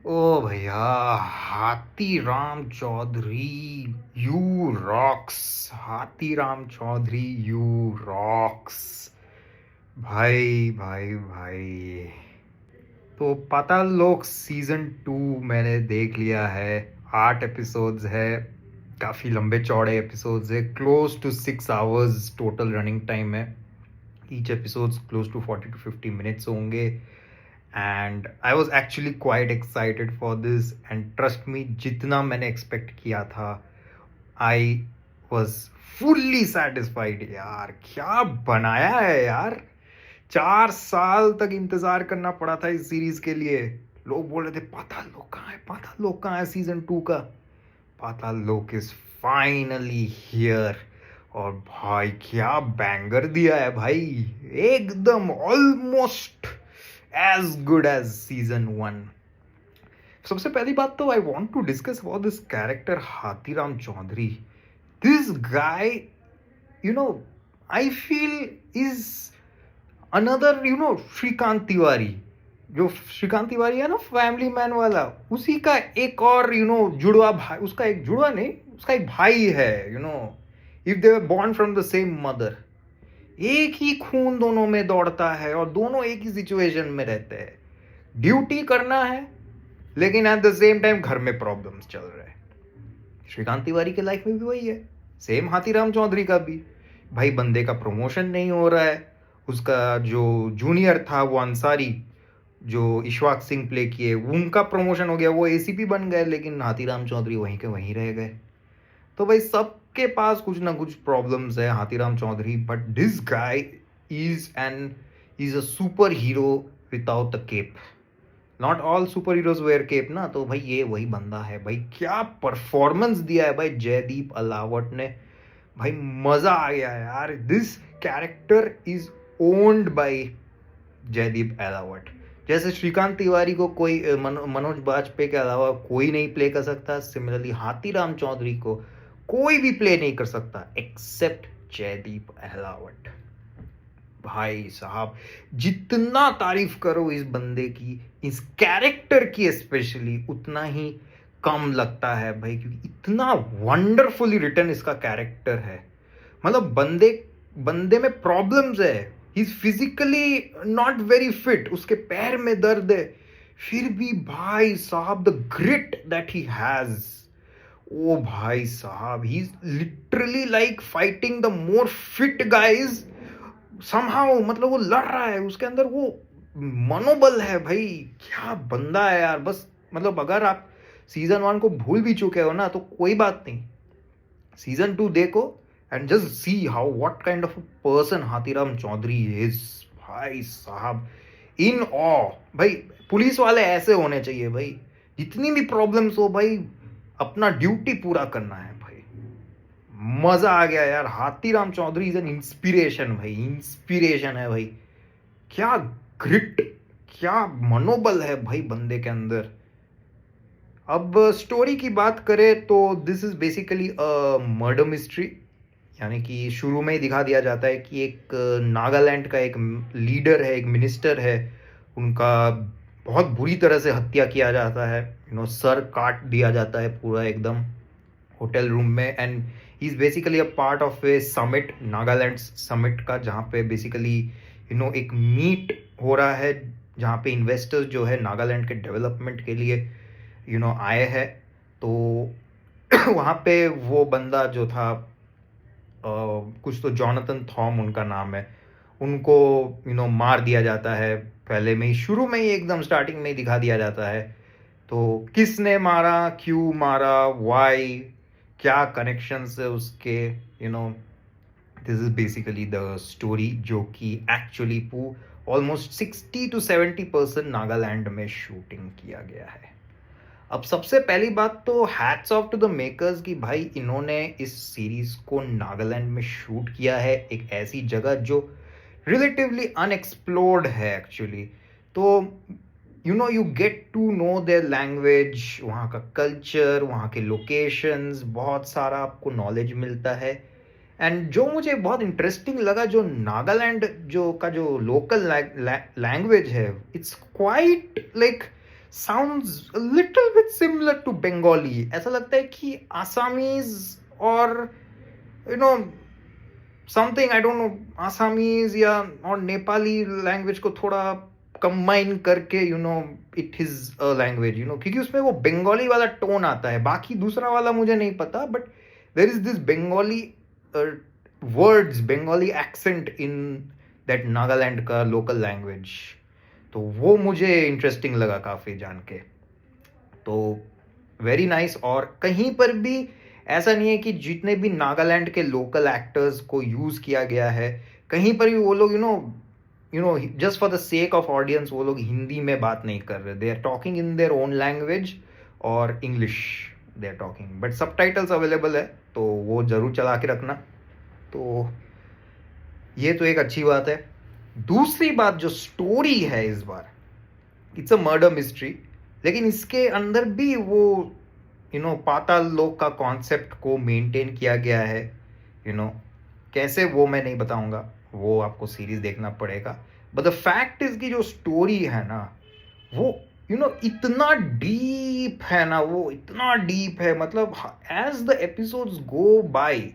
ओ भैया, हाथी Ram Chaudhary you rocks. हाथी राम चौधरी यू रॉक्स। भाई भाई भाई, तो पाताल लोक सीजन 2 मैंने देख लिया है। 8 एपिसोड्स है, काफ़ी लंबे चौड़े एपिसोड्स है। Close to 6 hours total running time है। Each episodes close to 40 to 50 minutes होंगे। And I was actually quite excited for this, and trust me, जितना मैंने एक्सपेक्ट किया था, आई वॉज फुल्ली सेटिस्फाइड। यार क्या बनाया है यार। 4 साल तक इंतजार करना पड़ा था इस सीरीज के लिए। लोग बोल रहे थे पाताल लोक कहाँ है, पाताल लोक कहाँ है सीजन 2 का। पाताल लोक इज फाइनली हियर। और भाई क्या बैंगर दिया है भाई, एकदम almost as good as season 1। सबसे पहली बात तो I want to discuss about this character Hathiram Chaudhary. This guy, you know, I feel is another, Shrikant Tiwari. जो श्रीकांत तिवारी है ना, फैमिली मैन वाला, उसी का एक और जुड़वा भाई। उसका एक जुड़वा नहीं, उसका एक भाई है। If they were born from the same mother, एक ही खून दोनों में दौड़ता है और दोनों एक ही सिचुएशन में रहते हैं। ड्यूटी करना है, लेकिन एट द सेम टाइम घर में प्रॉब्लम्स चल रहे हैं। श्रीकांत तिवारी के लाइफ में भी वही है, सेम हाथीराम चौधरी का भी। भाई बंदे का प्रमोशन नहीं हो रहा है। उसका जो जूनियर था वो अंसारी, जो इशवाक सिंह प्ले किए, उनका प्रमोशन हो गया, वो एसीपी बन गए, लेकिन हाथीराम चौधरी वहीं के वहीं रह गए। तो भाई सबके पास कुछ ना कुछ प्रॉब्लम्स है। Hathiram Chaudhary, but this guy is a super hero without the cape. Not all super heroes wear cape ना, तो भाई ये वही बंदा है। भाई क्या परफॉर्मेंस दिया है भाई जयदीप अलावट ने। भाई मजा आ गया यार। This character is owned by Jaideep Ahlawat. जैसे श्रीकांत तिवारी को कोई मनोज बाजपेयी के अलावा कोई नहीं प्ले कर सकता, सिमिलरली हाथीराम चौधरी को कोई भी प्ले नहीं कर सकता एक्सेप्ट जयदीप अहलावत। भाई साहब, जितना तारीफ करो इस बंदे की, इस कैरेक्टर की स्पेशली, उतना ही कम लगता है भाई, क्योंकि इतना वंडरफुली रिटन इसका कैरेक्टर है। मतलब बंदे बंदे में प्रॉब्लम्स है। He is physically not very fit, उसके पैर में दर्द है, फिर भी भाई साहब the grit that he has, ओ भाई साहब, he is literally like fighting the more fit guys somehow. मतलब वो लड़ रहा है, उसके अंदर वो मनोबल है। भाई क्या बंदा है यार। बस मतलब अगर आप सीजन 1 को भूल भी चुके हो ना, तो कोई बात नहीं, सीजन 2 देखो and just see how what kind of person Hathiram Chaudhary is. भाई साहब, इन ऑ। भाई पुलिस वाले ऐसे होने चाहिए भाई। जितनी भी प्रॉब्लम्स हो भाई, अपना ड्यूटी पूरा करना है भाई। मजा आ गया यार। Hathiram Chaudhary is an inspiration भाई, इंस्पिरेशन है भाई। क्या ग्रिट, क्या मनोबल है भाई बंदे के अंदर। अब स्टोरी की बात करें तो this is basically a murder mystery. यानी कि शुरू में ही दिखा दिया जाता है कि एक नागालैंड का एक लीडर है, एक मिनिस्टर है, उनका बहुत बुरी तरह से हत्या किया जाता है। सर काट दिया जाता है पूरा एकदम होटल रूम में। And he is basically a part of A summit, Nagaland summit का, जहाँ पे बेसिकली एक मीट हो रहा है, जहाँ पे इन्वेस्टर्स जो है नागालैंड के डेवलपमेंट के लिए आए हैं। तो वहाँ पे वो बंदा जो था, कुछ तो जॉनथन थॉम उनका नाम है, उनको मार दिया जाता है। पहले में ही, शुरू में ही, एकदम स्टार्टिंग में ही दिखा दिया जाता है। तो किसने मारा, क्यों मारा, वाई, क्या कनेक्शंस है उसके, this is basically the story, जो कि एक्चुअली ऑलमोस्ट 60 to 70% नागालैंड में शूटिंग किया गया है। अब सबसे पहली बात तो hats off to the makers कि भाई इन्होंने इस सीरीज को नागालैंड में शूट किया है, एक ऐसी जगह जो रिलेटिवली अनएक्सप्लोर्ड है एक्चुअली। तो you get to know their language, वहाँ का कल्चर, वहाँ के लोकेशंस, बहुत सारा आपको नॉलेज मिलता है। एंड जो मुझे बहुत इंटरेस्टिंग लगा, जो नागालैंड जो लोकल लैंग्वेज है, it's quite like sounds a little bit similar to Bengali. ऐसा लगता है कि आसामीज और you know something, I don't know, Assamese या और नेपाली लैंग्वेज को थोड़ा कंबाइन करके इट इज अ लैंग्वेज, क्योंकि उसमें वो बंगाली वाला टोन आता है। बाकी दूसरा वाला मुझे नहीं पता, but there is this Bengali words, Bengali accent in that Nagaland का लोकल लैंग्वेज। तो वो मुझे इंटरेस्टिंग लगा काफ़ी जान के। तो वेरी नाइस। और कहीं पर भी ऐसा नहीं है कि जितने भी नागालैंड के लोकल एक्टर्स को यूज़ किया गया है, कहीं पर भी वो लोग just for the sake of audience वो लोग हिंदी में बात नहीं कर रहे। They are talking in their own language और English they are talking, but subtitles available है, तो वो ज़रूर चला के रखना। तो ये तो एक अच्छी बात है। दूसरी बात, जो स्टोरी है इस बार, इट्स अ मर्डर मिस्ट्री, लेकिन इसके अंदर भी वो पाताल लोक का कॉन्सेप्ट को मेंटेन किया गया है। कैसे वो मैं नहीं बताऊंगा, वो आपको सीरीज देखना पड़ेगा। बट द फैक्ट इज कि जो स्टोरी है ना, वो इतना डीप है ना, वो इतना डीप है, मतलब as the episodes go by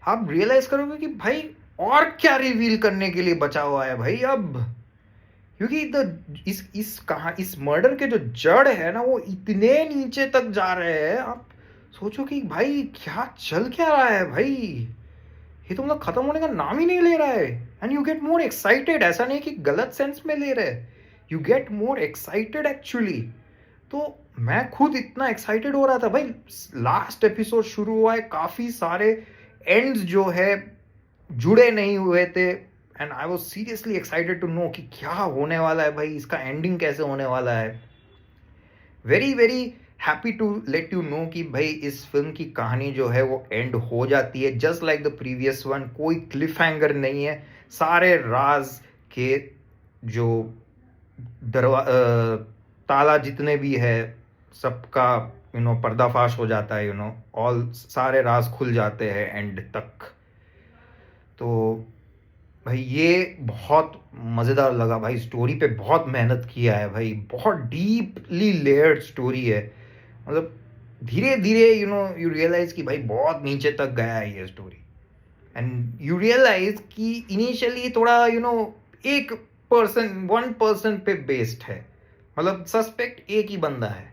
आप रियलाइज करोगे कि भाई और क्या रिवील करने के लिए बचा हुआ है भाई अब। क्योंकि इस मर्डर के जो जड़ है ना, वो इतने नीचे तक जा रहे हैं। आप सोचो कि भाई क्या चल क्या रहा है भाई, ये तो मतलब खत्म होने का नाम ही नहीं ले रहा है। And you get more excited, ऐसा नहीं कि गलत सेंस में ले रहे, you get more excited actually. तो मैं खुद इतना एक्साइटेड हो रहा था भाई। लास्ट एपिसोड शुरू हुआ है, काफी सारे एंड्स जो है जुड़े नहीं हुए थे, and I was seriously excited to know कि क्या होने वाला है भाई, इसका एंडिंग कैसे होने वाला है। Very very happy to let you know कि भाई इस फिल्म की कहानी जो है वो एंड हो जाती है just like the previous one. कोई क्लिफ हैंगर नहीं है, सारे राज के जो ताला जितने भी है सबका पर्दाफाश हो जाता है, ऑल सारे राज खुल जाते हैं एंड तक। तो भाई ये बहुत मज़ेदार लगा भाई, स्टोरी पे बहुत मेहनत किया है भाई, बहुत डीपली लेयर्ड स्टोरी है। मतलब धीरे धीरे यू रियलाइज कि भाई बहुत नीचे तक गया है ये स्टोरी, एंड यू रियलाइज कि इनिशियली थोड़ा एक वन पर्सन पे बेस्ड है, मतलब सस्पेक्ट एक ही बंदा है,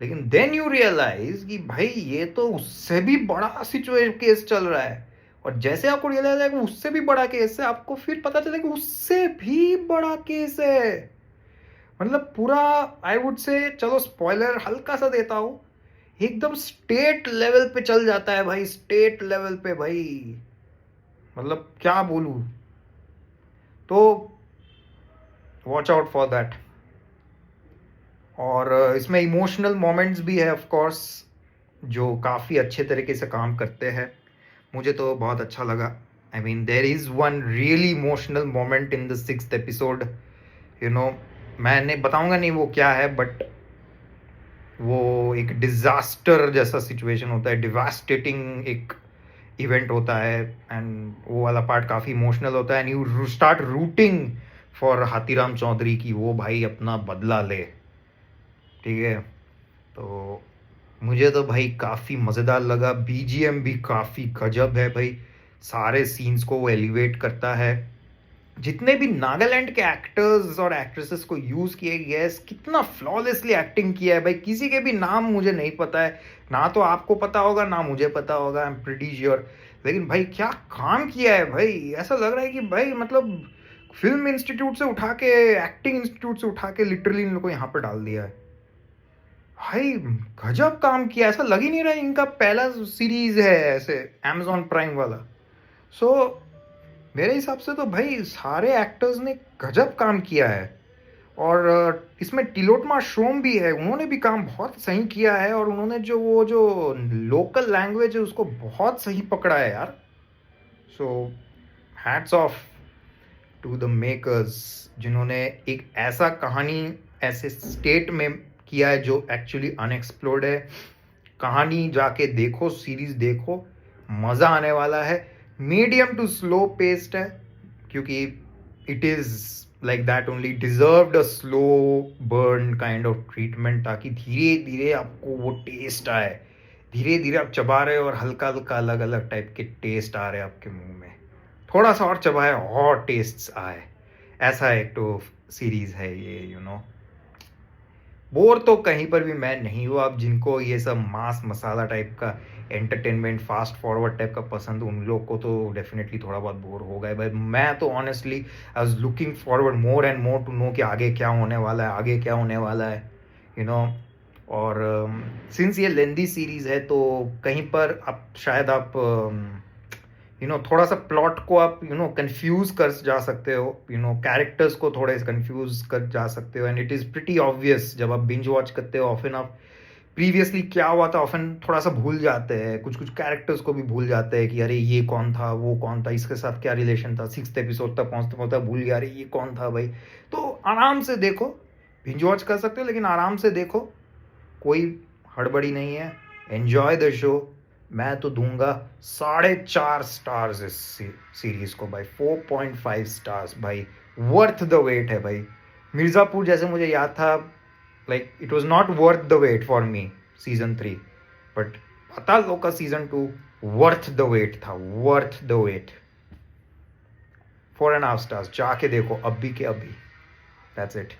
लेकिन देन यू रियलाइज कि भाई ये तो उससे भी बड़ा सिचुएशन केस चल रहा है। और जैसे आपको रियलाइज है कि उससे भी बड़ा केस है, आपको फिर पता चला कि उससे भी बड़ा केस है। मतलब पूरा आई वुड से, चलो स्पॉइलर हल्का सा देता हूं, एकदम स्टेट लेवल पे चल जाता है भाई, स्टेट लेवल पे भाई, मतलब क्या बोलूं। तो वॉच आउट फॉर दैट। और इसमें इमोशनल मोमेंट्स भी है ऑफ कोर्स, जो काफ़ी अच्छे तरीके से काम करते हैं। मुझे तो बहुत अच्छा लगा। I mean there is one really emotional moment in the 6th episode. मैंने बताऊंगा नहीं वो क्या है, बट वो एक डिजास्टर जैसा सिचुएशन होता है, डिवास्टेटिंग एक इवेंट होता है, एंड वो वाला पार्ट काफ़ी इमोशनल होता है, and you start rooting for Hathiram Chaudhary की वो भाई अपना बदला ले। ठीक है, तो मुझे तो भाई काफ़ी मज़ेदार लगा। बीजीएम भी काफ़ी गजब है भाई, सारे सीन्स को वो एलिवेट करता है। जितने भी नागालैंड के एक्टर्स और एक्ट्रेसेस को यूज़ किए गए हैं, कितना फ्लॉलेसली एक्टिंग किया है भाई। किसी के भी नाम मुझे नहीं पता है, ना तो आपको पता होगा ना मुझे पता होगा, आई एम प्रिटी श्योर। लेकिन भाई क्या काम किया है भाई, ऐसा लग रहा है कि भाई मतलब फिल्म इंस्टीट्यूट से उठा के, एक्टिंग इंस्टीट्यूट से उठा के लिटरली इन लोग को यहाँ पर डाल दिया है भाई। गजब काम किया, ऐसा लग ही नहीं रहा है इनका पहला सीरीज है ऐसे Amazon प्राइम वाला। सो मेरे हिसाब से तो भाई सारे एक्टर्स ने गजब काम किया है। और इसमें टिलोटमा शोम भी है, उन्होंने भी काम बहुत सही किया है, और उन्होंने जो लोकल लैंग्वेज है उसको बहुत सही पकड़ा है यार। So hats off to the makers, जिन्होंने एक ऐसा कहानी ऐसे स्टेट में किया है जो एक्चुअली अनएक्सप्लोर्ड है। कहानी जाके देखो, सीरीज देखो, मज़ा आने वाला है। मीडियम टू स्लो पेस्ड है, क्योंकि it is like that only deserved a slow burn kind of treatment, ताकि धीरे धीरे आपको वो टेस्ट आए, धीरे धीरे आप चबा रहे हो और हल्का हल्का अलग अलग टाइप के टेस्ट आ रहे हैं आपके मुंह में, थोड़ा सा और चबाए और टेस्ट आए। ऐसा एक तो सीरीज है ये, बोर तो कहीं पर भी मैं नहीं हुआ। अब जिनको ये सब मास मसाला टाइप का एंटरटेनमेंट, फास्ट फॉरवर्ड टाइप का पसंद, उन लोग को तो डेफिनेटली थोड़ा बहुत बोर हो गए। बट मैं तो honestly I was looking forward more and more to know कि आगे क्या होने वाला है, आगे क्या होने वाला है, यू नो। और सिंस ये लेंदी सीरीज है तो कहीं पर आप शायद आप थोड़ा सा प्लॉट को आप कंफ्यूज कर जा सकते हो, कैरेक्टर्स को थोड़े कंफ्यूज कर जा सकते हो। And it is pretty obvious जब आप बिंज वॉच करते हो, ऑफन आप प्रीवियसली क्या हुआ था ऑफन थोड़ा सा भूल जाते हैं, कुछ कुछ कैरेक्टर्स को भी भूल जाते हैं कि अरे ये कौन था, वो कौन था, इसके साथ क्या रिलेशन था। 6th एपिसोड तक पहुंचते पहुंचते भूल गया अरे ये कौन था भाई। तो आराम से देखो, बिंज वॉच कर सकते हो लेकिन आराम से देखो, कोई हड़बड़ी नहीं है। Enjoy the show. मैं तो दूंगा 4.5 स्टार्स इस सीरीज को भाई, 4.5 स्टार्स भाई। वर्थ द वेट है भाई। मिर्जापुर जैसे मुझे याद था, like it was not worth the wait for me season 3, but Paatal Lok का सीजन 2 वर्थ द वेट था, वर्थ द वेट। 4.5 स्टार्स, जाके देखो अभी के अभी। That's it.